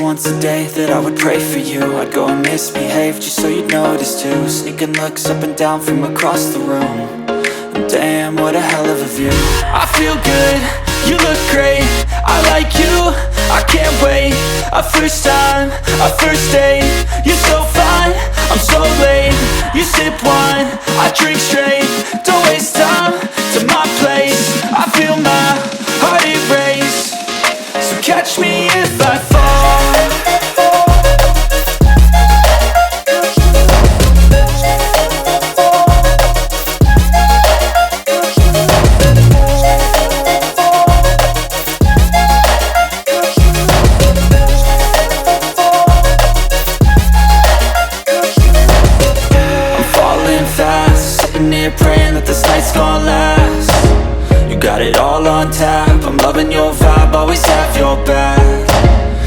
once a day that I would pray for you. I'd go and misbehave just so you'd notice too. Sneaking looks up and down from across the room. And damn, what a hell of a view. I feel good, you look great, I like you, I can't wait. A first time, a first date, you're so fine, I'm so late. You sip wine, I drink straight. Don't waste time to my place. I feel my heart erase. So catch me if I fall. Praying that this night's gonna last. You got it all on tap, I'm loving your vibe, always have your back.